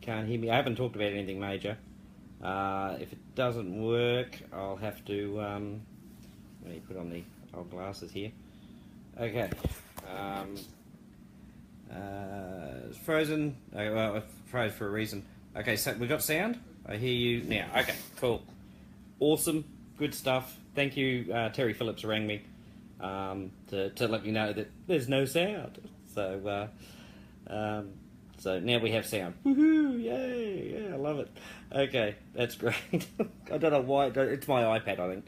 can't hear me. I haven't talked about anything major. If it doesn't work, I'll have to... let me put on the old glasses here. Okay. It's frozen. Okay, well, it froze for a reason. Okay, so we got sound? I hear you now. Okay, cool. Awesome. Good stuff. Thank you. Terry Phillips rang me to let me know that there's no sound. So so now we have sound. Woohoo! Yay! Yeah, I love it. Okay, that's great. I don't know why. It's my iPad, I think.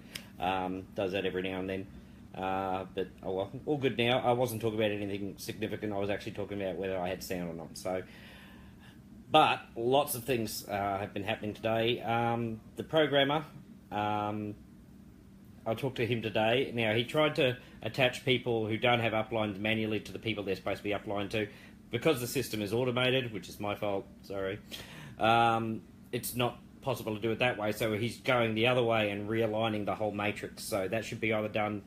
Does that every now and then. But oh well, all good now. I wasn't talking about anything significant. I was actually talking about whether I had sound or not. So, but lots of things have been happening today. The programmer, I talked to him today. Now, he tried to attach people who don't have uplines manually to the people they're supposed to be uplined to. Because the system is automated, which is my fault, sorry, it's not possible to do it that way. So he's going the other way and realigning the whole matrix. So that should be either done,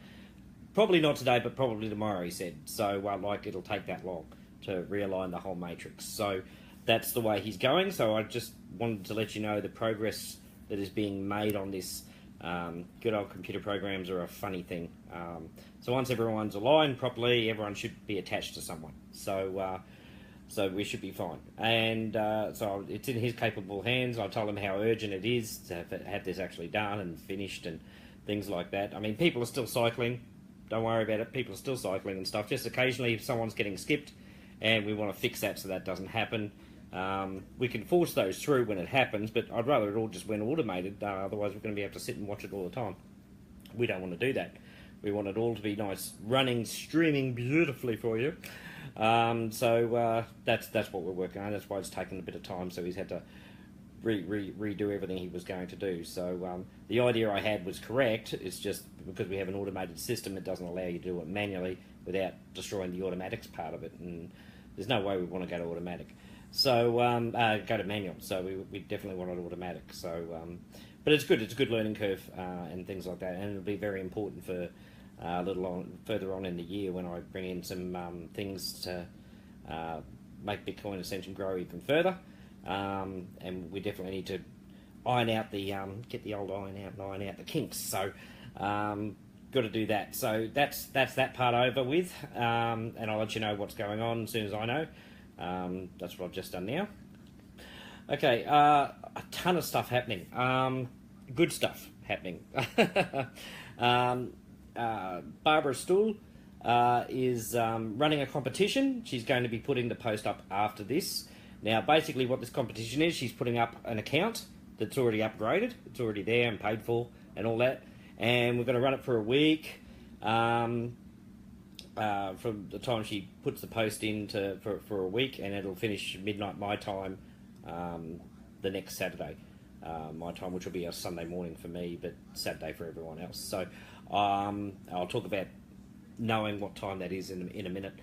probably not today, but probably tomorrow, he said. So, like, it'll take that long to realign the whole matrix. So that's the way he's going. So I just wanted to let you know the progress that is being made on this. Good old computer programs are a funny thing. So once everyone's aligned properly, everyone should be attached to someone. So we should be fine. And so it's in his capable hands. I told him how urgent it is to have this actually done and finished and things like that. I mean, people are still cycling. Don't worry about it. People are still cycling and stuff. Just occasionally if someone's getting skipped, and we want to fix that so that doesn't happen. We can force those through when it happens, but I'd rather it all just went automated. Otherwise, we're going to be able to sit and watch it all the time. We don't want to do that. We want it all to be nice, running, streaming beautifully for you. So that's what we're working on. That's why it's taken a bit of time. So he's had to redo everything he was going to do. So the idea I had was correct. It's just because we have an automated system, it doesn't allow you to do it manually without destroying the automatics part of it. And there's no way we want to go to automatic. So go to manual. So we definitely want it automatic. So, but it's good. It's a good learning curve and things like that. And it'll be very important for a little on further on in the year when I bring in some things to make Bitcoin Ascension grow even further. And we definitely need to iron out the get the old iron out the kinks. So got to do that. So that's that part over with. And I'll let you know what's going on as soon as I know. That's what I've just done now. Okay, a ton of stuff happening. Good stuff happening. Barbara Stool is running a competition. She's going to be putting the post up after this. Now, basically what this competition is, she's putting up an account that's already upgraded. It's already there and paid for and all that. And we're going to run it for a week. From the time she puts the post in for a week, and it'll finish midnight my time the next Saturday my time, which will be a Sunday morning for me, but Saturday for everyone else. So I'll talk about knowing what time that is in a minute.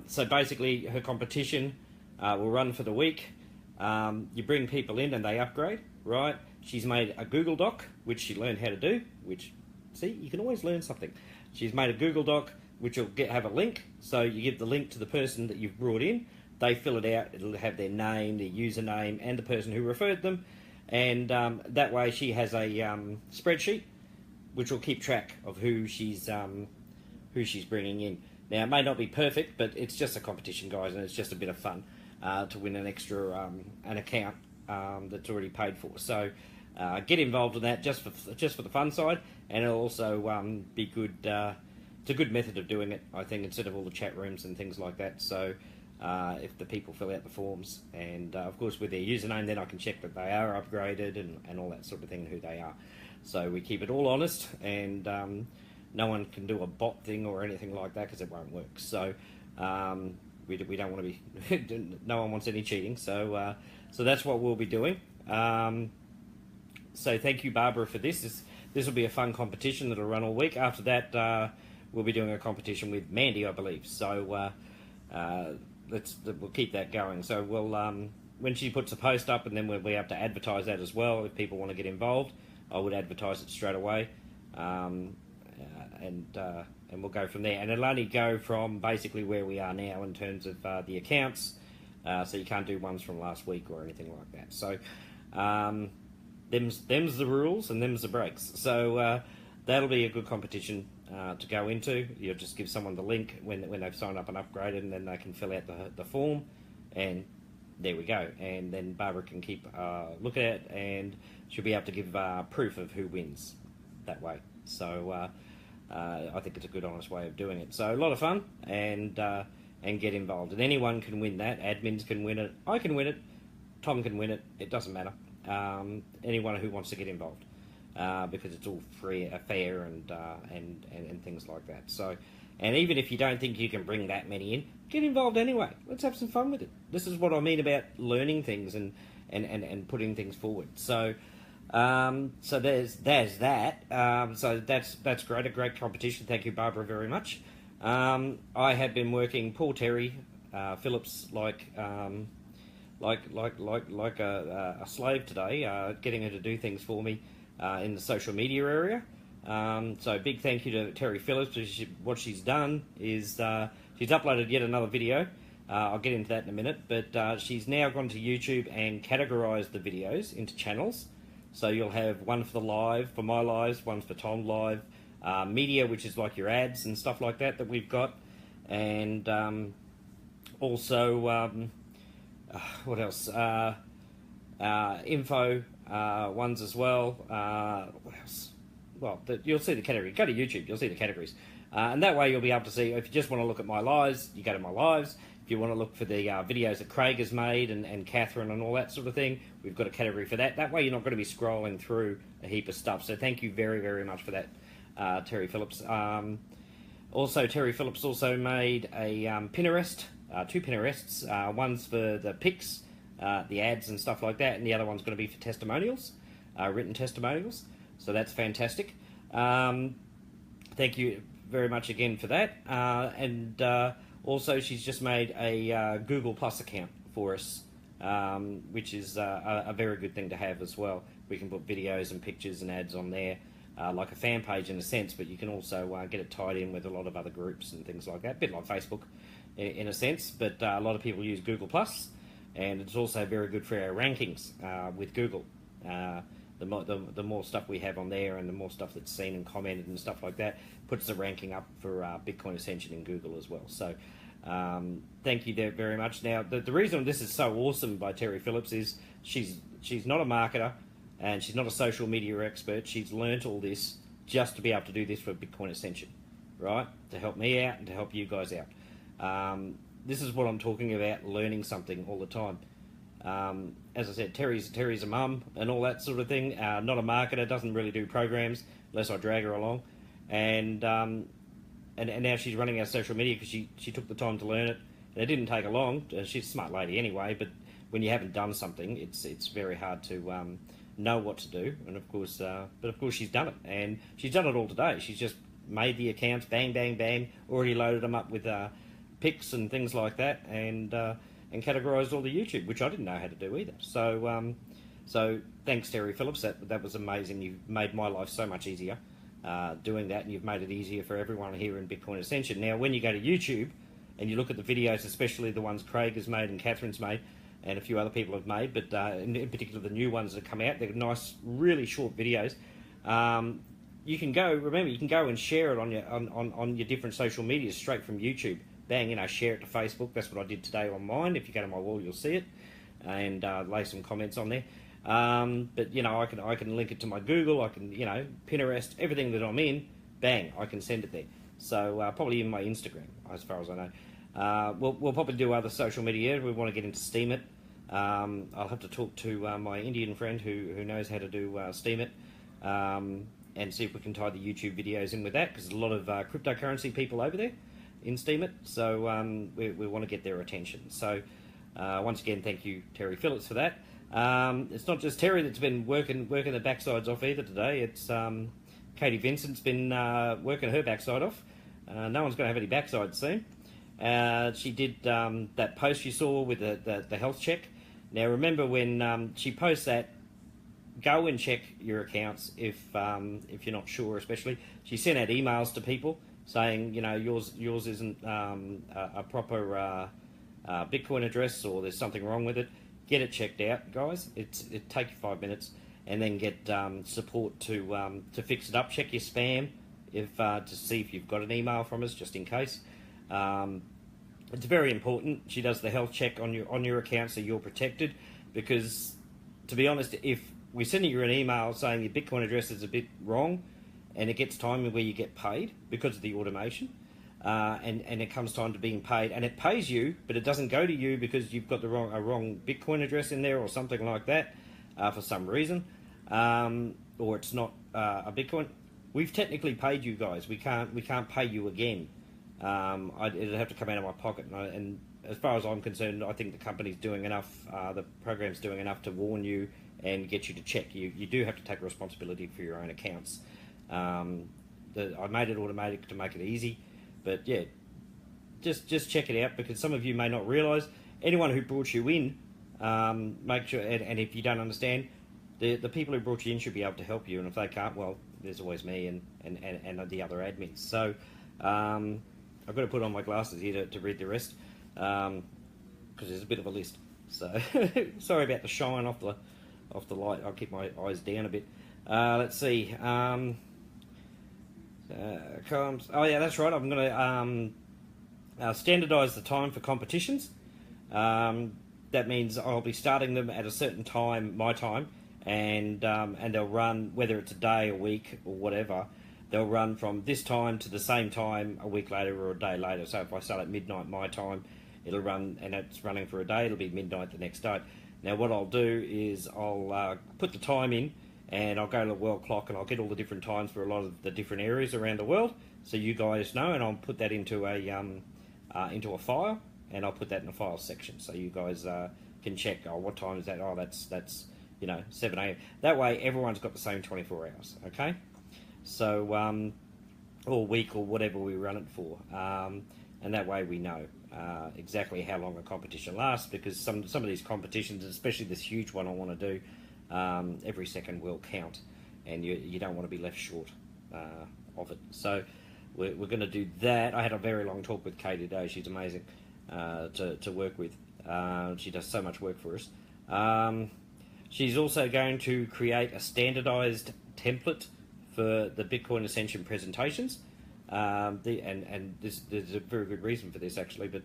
So basically her competition will run for the week. You bring people in and they upgrade, right? She's made a Google Doc, which she learned how to do, which, see, you can always learn something. She's made a Google Doc which will have a link. So you give the link to the person that you've brought in. They fill it out. It'll have their name, their username, and the person who referred them. And that way she has a spreadsheet which will keep track of who she's bringing in. Now, it may not be perfect, but it's just a competition, guys, and it's just a bit of fun to win an extra an account that's already paid for. So get involved in that just for the fun side, and it'll also be good. It's a good method of doing it, I think, instead of all the chat rooms and things like that. So if the people fill out the forms, and of course with their username, then I can check that they are upgraded and all that sort of thing, who they are. So we keep it all honest, and no one can do a bot thing or anything like that because it won't work. So we don't want to be, no one wants any cheating. So so that's what we'll be doing. So thank you, Barbara, for this. This will be a fun competition that'll run all week. After that, we'll be doing a competition with Mandy, I believe. So we'll keep that going. So we'll when she puts a post up, and then we'll be able to advertise that as well. If people want to get involved, I would advertise it straight away, and we'll go from there. And it'll only go from basically where we are now in terms of the accounts, so you can't do ones from last week or anything like that. So them's the rules and them's the breaks. So that'll be a good competition to go into. You'll just give someone the link when they've signed up and upgraded, and then they can fill out the form, and there we go. And then Barbara can keep look at it, and she'll be able to give proof of who wins that way. So I think it's a good, honest way of doing it. So a lot of fun, and get involved. And anyone can win that. Admins can win it. I can win it. Tom can win it. It doesn't matter. Anyone who wants to get involved, because it's all free, fair, and things like that. So, and even if you don't think you can bring that many in, get involved anyway. Let's have some fun with it. This is what I mean about learning things and putting things forward. So, so there's that. So that's great. A great competition. Thank you, Barbara, very much. I have been working Paul Terry Phillips like a slave today, getting her to do things for me in the social media area. So big thank you to Terry Phillips. What she's done is she's uploaded yet another video. I'll get into that in a minute, but she's now gone to YouTube and categorised the videos into channels. So you'll have one for the live, for my lives, one for Tom live, media, which is like your ads and stuff like that we've got, and also what else? Info ones as well. What else? Well, you'll see the category. Go to YouTube, you'll see the categories, and that way you'll be able to see. If you just want to look at my lives, you go to my lives. If you want to look for the videos that Craig has made and Catherine and all that sort of thing, we've got a category for that. That way you're not going to be scrolling through a heap of stuff. So thank you very, very much for that, Terry Phillips. Also, Terry Phillips also made a Pinterest, two Pinterests. One's for the pics, the ads and stuff like that, and the other one's going to be for testimonials, written testimonials. So that's fantastic. Thank you very much again for that. And also, she's just made a Google Plus account for us, which is a very good thing to have as well. We can put videos and pictures and ads on there, like a fan page in a sense, but you can also get it tied in with a lot of other groups and things like that, a bit like Facebook in a sense, but a lot of people use Google Plus, and it's also very good for our rankings with Google. The more stuff we have on there and the more stuff that's seen and commented and stuff like that puts the ranking up for Bitcoin Ascension in Google as well. So thank you there very much. Now, the reason this is so awesome by Terry Phillips is she's not a marketer and she's not a social media expert. She's learnt all this just to be able to do this for Bitcoin Ascension, right? To help me out and to help you guys out. This is what I'm talking about, learning something all the time. As I said, Terry's a mum and all that sort of thing. Not a marketer, doesn't really do programs unless I drag her along, and now she's running our social media because she took the time to learn it. And it didn't take her long. She's a smart lady anyway, but when you haven't done something, it's very hard to know what to do. And of course, but of course she's done it, and she's done it all today. She's just made the accounts, bang, bang, bang, already loaded them up with pics and things like that, and categorised all the YouTube, which I didn't know how to do either. So, so thanks, Terry Phillips. That was amazing. You've made my life so much easier doing that, and you've made it easier for everyone here in Bitcoin Ascension. Now, when you go to YouTube and you look at the videos, especially the ones Craig has made and Catherine's made, and a few other people have made, but in particular the new ones that come out, they're nice, really short videos. You can go. Remember, you can go and share it on your different social medias straight from YouTube. Bang, share it to Facebook. That's what I did today on mine. If you go to my wall, you'll see it, and lay some comments on there. But I can link it to my Google. I can Pinterest, everything that I'm in. Bang, I can send it there. So probably even my Instagram, as far as I know. We'll probably do other social media. We want to get into Steam it. I'll have to talk to my Indian friend who knows how to do Steam it, and see if we can tie the YouTube videos in with that, because there's a lot of cryptocurrency people over there in Steam it, so we want to get their attention. So once again, thank you, Terry Phillips, for that. It's not just Terry that's been working the backsides off either today. It's Katie Vincent's been working her backside off. No one's going to have any backside soon. She did that post you saw with the health check. Now remember, when she posts that, go and check your accounts if you're not sure. Especially, she sent out emails to people saying yours isn't a proper Bitcoin address or there's something wrong with it, get it checked out, guys. It take you 5 minutes, and then get support to fix it up. Check your spam to see if you've got an email from us, just in case. It's very important. She does the health check on your account so you're protected, because to be honest, if we're sending you an email saying your Bitcoin address is a bit wrong, and it gets time where you get paid because of the automation, and it comes time to being paid, and it pays you, but it doesn't go to you because you've got a wrong Bitcoin address in there or something like that for some reason, or it's not a Bitcoin. We've technically paid you guys. We can't pay you again. It'd have to come out of my pocket, and as far as I'm concerned, I think the company's doing enough, the program's doing enough to warn you and get you to check. You do have to take responsibility for your own accounts. I made it automatic to make it easy, but yeah, just check it out, because some of you may not realise. Anyone who brought you in, make sure, and if you don't understand, the people who brought you in should be able to help you, and if they can't, well, there's always me and the other admins. So I've got to put on my glasses here to read the rest, because there's a bit of a list. So sorry about the shine off the light. I'll keep my eyes down a bit. Let's see. Oh yeah, that's right. I'm going to standardise the time for competitions. That means I'll be starting them at a certain time, my time, and they'll run, whether it's a day, a week, or whatever. They'll run from this time to the same time a week later or a day later. So if I start at midnight my time, it'll run, and it's running for a day, it'll be midnight the next day. Now what I'll do is I'll put the time in, and I'll go to the world clock, and I'll get all the different times for a lot of the different areas around the world, so you guys know, and I'll put that into a file, and I'll put that in a file section, so you guys can check, oh, what time is that? Oh, that's 7 a.m. That way everyone's got the same 24 hours, okay? So, or week, or whatever we run it for, and that way we know exactly how long a competition lasts, because some of these competitions, especially this huge one I want to do, every second will count, and you don't want to be left short of it. So we're going to do that. I had a very long talk with Kay today. She's amazing to work with. She does so much work for us. She's also going to create a standardized template for the Bitcoin Ascension presentations. There's a very good reason for this, actually, but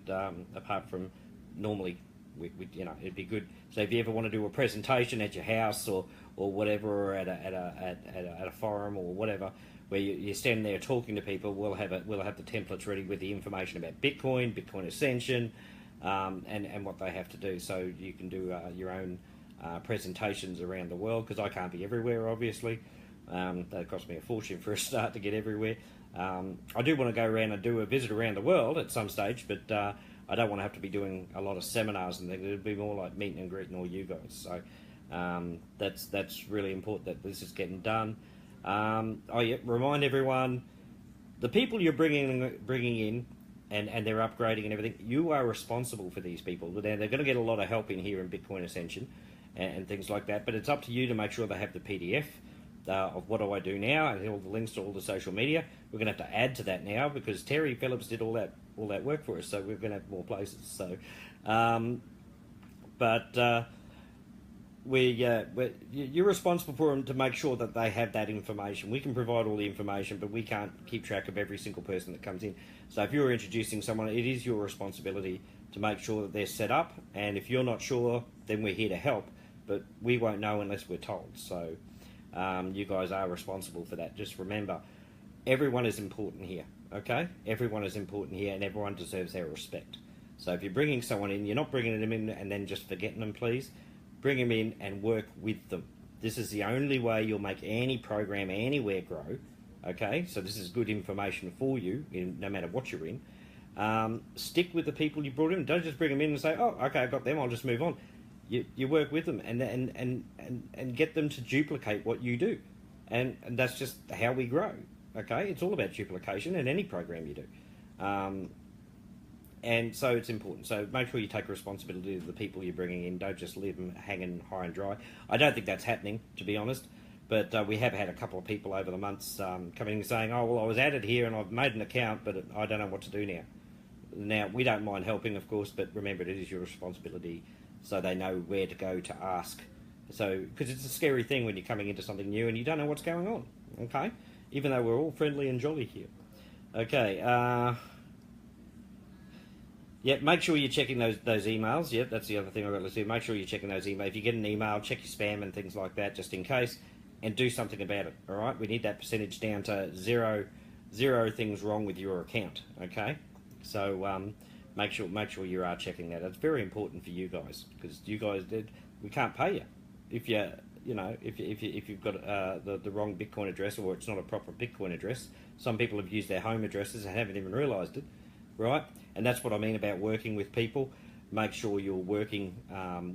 apart from normally, it'd be good. So if you ever want to do a presentation at your house or whatever, or at a forum or whatever, where you stand there talking to people, we'll have the templates ready with the information about Bitcoin Ascension, and what they have to do, so you can do your own presentations around the world, because I can't be everywhere, obviously. That cost me a fortune for a start to get everywhere. I do want to go around and do a visit around the world at some stage, but I don't want to have to be doing a lot of seminars and things. It'll be more like meeting and greeting all you guys. So that's really important that this is getting done. Oh yeah, remind everyone, the people you're bringing in and they're upgrading and everything, you are responsible for these people. They're going to get a lot of help in here in Bitcoin Ascension and things like that, but it's up to you to make sure they have the PDF of what do I do now, and all the links to all the social media. We're going to have to add to that now, because Terry Phillips did all that work for us, so we're going to have more places. So, you're responsible for them to make sure that they have that information. We can provide all the information, but we can't keep track of every single person that comes in. So if you're introducing someone, it is your responsibility to make sure that they're set up, and if you're not sure, then we're here to help, but we won't know unless we're told. So you guys are responsible for that. Just remember, everyone is important here, okay? Everyone is important here, and everyone deserves their respect. So if you're bringing someone in, you're not bringing them in and then just forgetting them, please. Bring them in and work with them. This is the only way you'll make any program anywhere grow, okay? So this is good information for you, no matter what you're in. Stick with the people you brought in. Don't just bring them in and say, oh, okay, I got them, I'll just move on. You work with them and get them to duplicate what you do. And that's just how we grow, okay? It's all about duplication in any program you do. And so it's important. So make sure you take responsibility of the people you're bringing in. Don't just leave them hanging high and dry. I don't think that's happening, to be honest. But we have had a couple of people over the months coming and saying, oh, well, I was added here and I've made an account, but I don't know what to do now. Now, we don't mind helping, of course, but remember it is your responsibility, so they know where to go to ask. So, because it's a scary thing when you're coming into something new and you don't know what's going on, okay? Even though we're all friendly and jolly here. Okay, yeah, make sure you're checking those emails. Yep, that's the other thing I've got to do. Make sure you're checking those emails. If you get an email, check your spam and things like that, just in case, and do something about it, all right? We need that percentage down to zero things wrong with your account, okay? So make sure you are checking that. It's very important for you guys, because you guys we can't pay you if if you've got the wrong Bitcoin address, or it's not a proper Bitcoin address. Some people have used their home addresses and haven't even realised it, right? And that's what I mean about working with people. Make sure you're working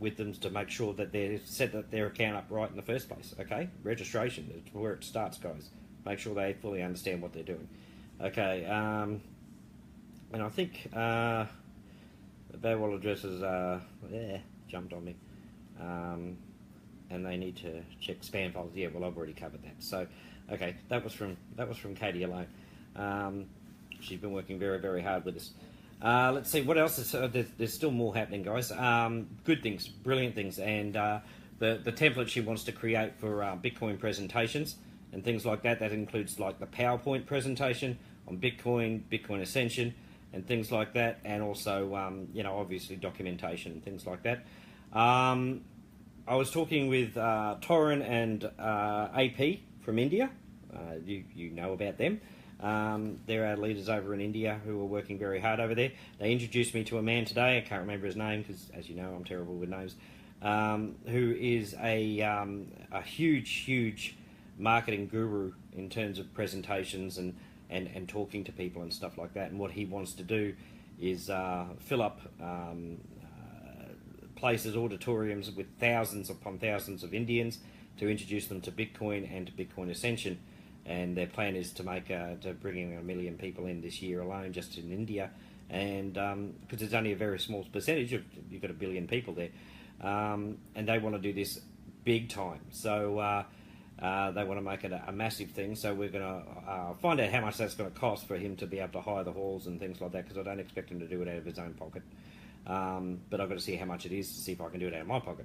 with them to make sure that they've set their account up right in the first place, okay? Registration is where it starts, guys. Make sure they fully understand what they're doing. Okay, and I think the bad wallet addresses jumped on me. And they need to check spam files. Yeah, well, I've already covered that. So, okay, that was from Katie alone. She's been working very, very hard with us. Let's see what else is. There's still more happening, guys. Good things, brilliant things, and the template she wants to create for Bitcoin presentations and things like that. That includes like the PowerPoint presentation on Bitcoin, Bitcoin Ascension, and things like that, and also obviously documentation and things like that. I was talking with Torren and AP from India. You know about them. They're our leaders over in India who are working very hard over there. They introduced me to a man today. I can't remember his name because, as you know, I'm terrible with names. Who is a huge marketing guru in terms of presentations and talking to people and stuff like that. And what he wants to do is fill up places, auditoriums with thousands upon thousands of Indians to introduce them to Bitcoin and to Bitcoin Ascension. And their plan is to bring in 1 million people in this year alone, just in India, and because it's only a very small percentage of, you've got 1 billion people there, and they want to do this big time. So they want to make it a massive thing. So we're going to find out how much that's going to cost for him to be able to hire the halls and things like that, because I don't expect him to do it out of his own pocket. But I've got to see how much it is to see if I can do it out of my pocket.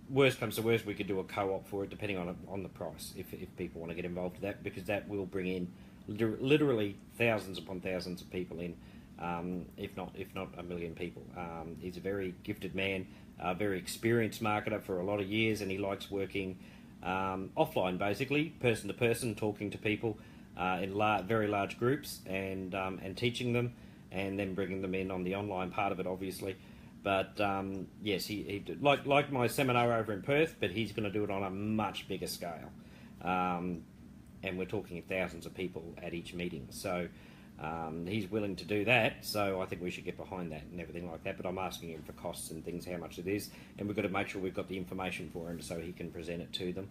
Worst comes to worst, we could do a co-op for it, depending on the price, if people want to get involved with that, because that will bring in literally thousands upon thousands of people in, if not 1 million people. He's a very gifted man, a very experienced marketer for a lot of years, and he likes working offline, basically, person to person, talking to people in very large groups, and teaching them, and then bringing them in on the online part of it, obviously. But yes, he like my seminar over in Perth, but he's going to do it on a much bigger scale, and we're talking thousands of people at each meeting. So he's willing to do that. So I think we should get behind that and everything like that. But I'm asking him for costs and things, how much it is, and we've got to make sure we've got the information for him so he can present it to them.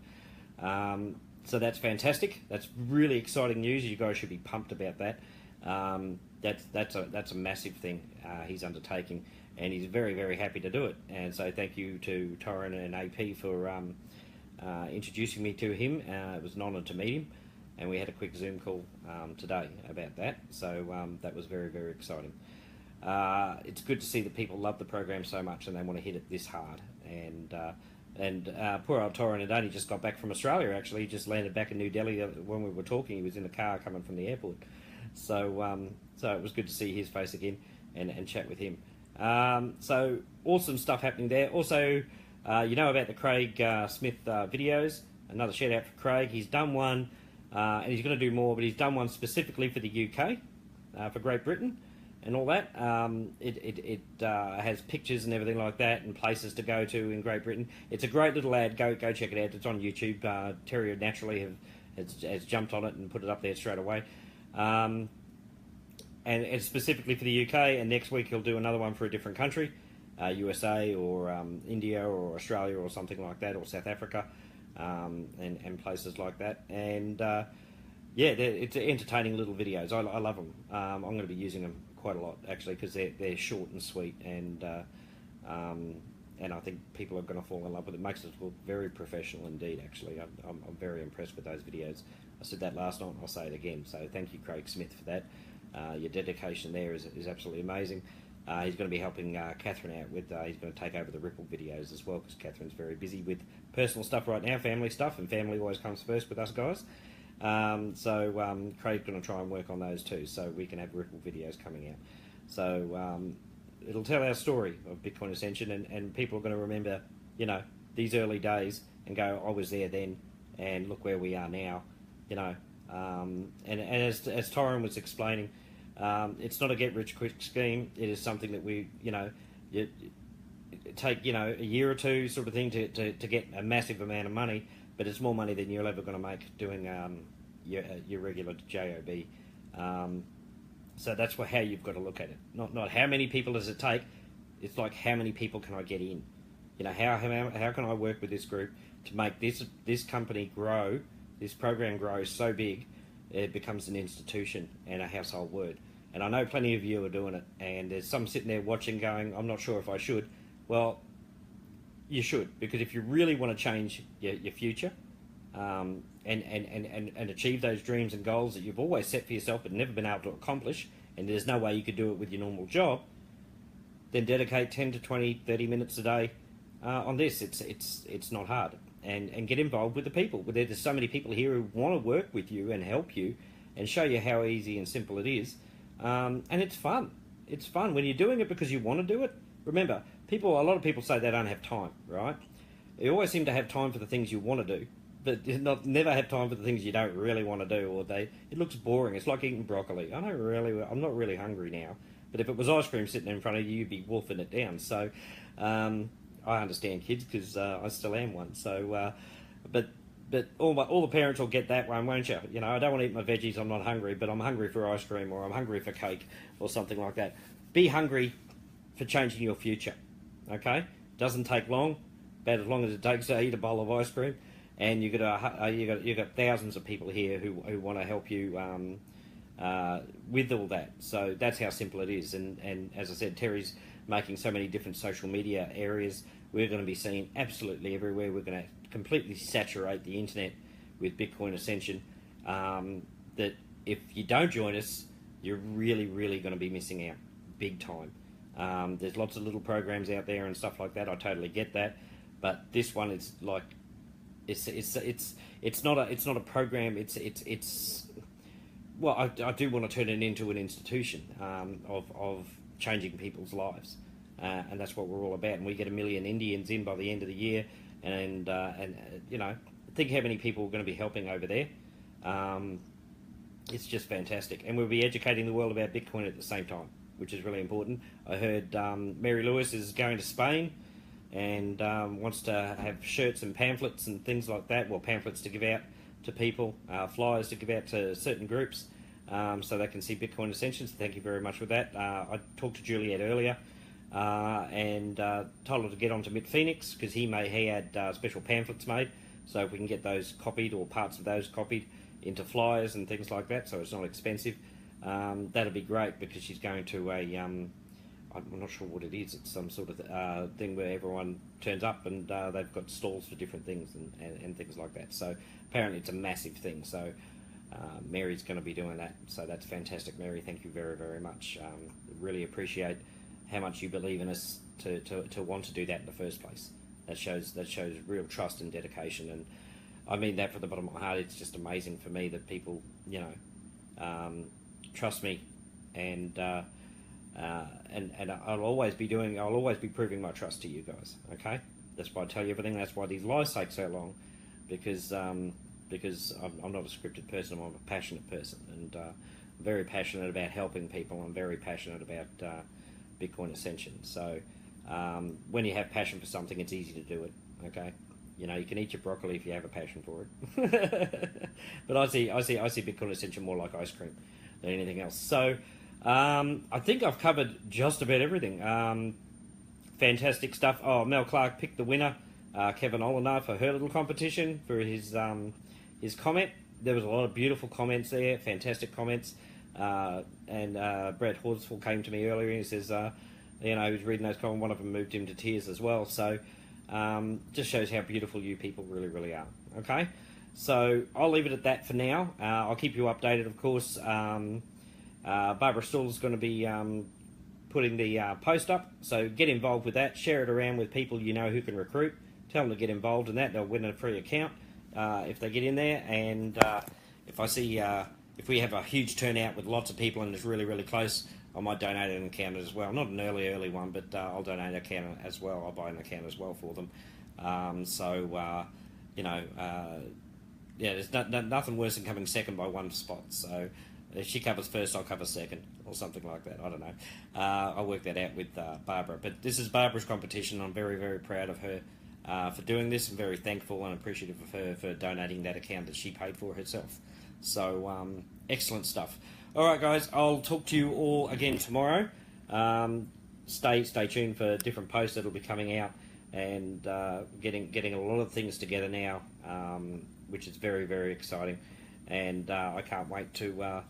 So that's fantastic. That's really exciting news. You guys should be pumped about that. That's a massive thing he's undertaking. And he's very, very happy to do it. And so thank you to Torren and AP for introducing me to him. It was an honour to meet him. And we had a quick Zoom call today about that. So that was very, very exciting. It's good to see that people love the program so much and they want to hit it this hard. And poor old Torren had only just got back from Australia, actually. He just landed back in New Delhi when we were talking. He was in the car coming from the airport. So it was good to see his face again and chat with him. So awesome stuff happening there. Also, you know about the Craig Smith videos. Another shout out for Craig. He's done one, and he's going to do more, but he's done one specifically for the UK, for Great Britain, and all that. It has pictures and everything like that, and places to go to in Great Britain. It's a great little ad. Go check it out. It's on YouTube. Terry naturally has jumped on it and put it up there straight away. And it's specifically for the UK, and next week he'll do another one for a different country, USA or India or Australia or something like that, or South Africa, and places like that. And yeah, it's entertaining little videos. I love them. I'm going to be using them quite a lot, actually, because they're short and sweet, and I think people are going to fall in love with it. It makes it look very professional indeed, actually. I'm very impressed with those videos. I said that last night and I'll say it again. So thank you, Craig Smith, for that. Your dedication there is absolutely amazing. He's going to be helping Catherine out with, he's going to take over the Ripple videos as well, because Catherine's very busy with personal stuff right now, family stuff, and family always comes first with us guys. Craig's going to try and work on those too, so we can have Ripple videos coming out. So it'll tell our story of Bitcoin Ascension, and people are going to remember, you know, these early days and go, I was there then, and look where we are now, you know. And as Tyron was explaining, it's not a get-rich-quick scheme. It is something that we, you know, you take, you know, a year or two sort of thing to get a massive amount of money, but it's more money than you're ever going to make doing your regular JOB. So that's how you've got to look at it. Not how many people does it take. It's like, how many people can I get in? You know, how can I work with this group to make this company grow, this program grow so big it becomes an institution and a household word. And I know plenty of you are doing it, and there's some sitting there watching going, I'm not sure if I should. Well, you should, because if you really want to change your future and achieve those dreams and goals that you've always set for yourself but never been able to accomplish, and there's no way you could do it with your normal job, then dedicate 10 to 20, 30 minutes a day on this. It's not hard. And get involved with the people. There's so many people here who want to work with you and help you and show you how easy and simple it is. And it's fun. It's fun when you're doing it because you want to do it. Remember, a lot of people say they don't have time, right? You always seem to have time for the things you want to do, but never have time for the things you don't really want to do, or it looks boring. It's like eating broccoli. I'm not really hungry now, but if it was ice cream sitting in front of you, you'd be wolfing it down. So I understand kids, because I still am one. So, but all the parents will get that one, won't you? You know, I don't want to eat my veggies. I'm not hungry, but I'm hungry for ice cream, or I'm hungry for cake, or something like that. Be hungry for changing your future. Okay, doesn't take long, about as long as it takes to eat a bowl of ice cream, and you got thousands of people here who want to help you with all that. So that's how simple it is. And as I said, Terry's making so many different social media areas. We're going to be seen absolutely everywhere. We're going to completely saturate the internet with Bitcoin Ascension. That if you don't join us, you're really, really going to be missing out, big time. There's lots of little programs out there and stuff like that. I totally get that, but this one is like, it's not a program. It's well, I do want to turn it into an institution of changing people's lives, and that's what we're all about. And we get 1 million Indians in by the end of the year, and you know, think how many people we're going to be helping over there. It's just fantastic, and we'll be educating the world about Bitcoin at the same time, which is really important. I heard Mary Lewis is going to Spain and wants to have shirts and pamphlets and things like that. Well, pamphlets to give out to people, flyers to give out to certain groups, so they can see Bitcoin Ascension. So thank you very much for that. I talked to Juliet earlier and told her to get onto Mitt Phoenix, because he had special pamphlets made. So if we can get those copied, or parts of those copied, into flyers and things like that, so it's not expensive, that'd be great, because she's going to I'm not sure what it is. It's some sort of thing where everyone turns up, and they've got stalls for different things and things like that. So apparently it's a massive thing. So Mary's going to be doing that. So that's fantastic, Mary. Thank you very, very much. Really appreciate how much you believe in us to want to do that in the first place. That shows real trust and dedication, and I mean that from the bottom of my heart. It's just amazing for me that people, you know, trust me, and I'll always be proving my trust to you guys. Okay, that's why I tell you everything. That's why these lives take so long, because I'm not a scripted person. I'm a passionate person, and I'm very passionate about helping people. I'm very passionate about Bitcoin Ascension. So when you have passion for something, it's easy to do it. Okay. You know, you can eat your broccoli if you have a passion for it. But I see Bitcoin Ascension more like ice cream than anything else. So I think I've covered just about everything. Fantastic stuff. Oh, Mel Clark picked the winner, Kevin Olinar, for her little competition, for his comment. There was a lot of beautiful comments there, fantastic comments. And Brett Horsfall came to me earlier and he says, you know, he was reading those comments. One of them moved him to tears as well. So just shows how beautiful you people really, really are. Okay, so I'll leave it at that for now. I'll keep you updated, of course. Barbara Stoll is going to be putting the post up, so get involved with that. Share it around with people you know who can recruit. Tell them to get involved in that. They'll win a free account if they get in there. And if I see if we have a huge turnout with lots of people and it's really, really close, I might donate an account as well. Not an early one, but I'll donate an account as well. I'll buy an account as well for them. You know, yeah, there's nothing worse than coming second by one spot. So if she covers first, I'll cover second, or something like that. I don't know. I'll work that out with Barbara. But this is Barbara's competition. I'm very, very proud of her for doing this. I'm very thankful and appreciative of her for donating that account that she paid for herself. So excellent stuff. All right, guys. I'll talk to you all again tomorrow. Stay tuned for different posts that'll be coming out, and getting a lot of things together now, which is very, very exciting. And I can't wait to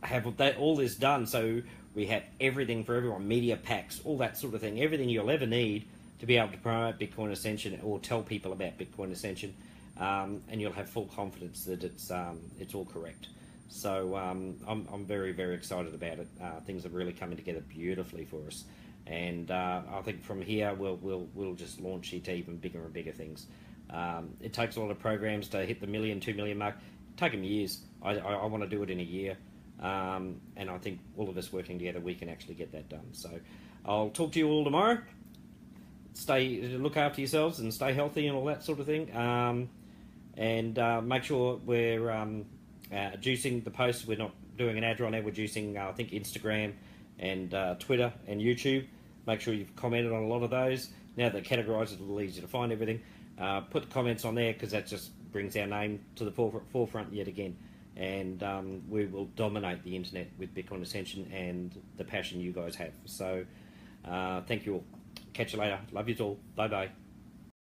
have all this done. So we have everything for everyone, media packs, all that sort of thing, everything you'll ever need to be able to promote Bitcoin Ascension or tell people about Bitcoin Ascension, and you'll have full confidence that it's all correct. So I'm very, very excited about it. Things are really coming together beautifully for us, and I think from here we'll just launch it to even bigger and bigger things. It takes a lot of programs to hit the 2 million mark. Take them years. I want to do it in a year, and I think all of us working together, we can actually get that done. So I'll talk to you all tomorrow. Look after yourselves and stay healthy and all that sort of thing. And make sure we're juicing the posts. We're not doing an ad right now. We're juicing, I think, Instagram and Twitter and YouTube. Make sure you've commented on a lot of those. Now that categorised, it's a little easier to find everything. Put the comments on there, because that just brings our name to the forefront yet again. And we will dominate the internet with Bitcoin Ascension and the passion you guys have. So thank you all. Catch you later. Love you all. Bye-bye.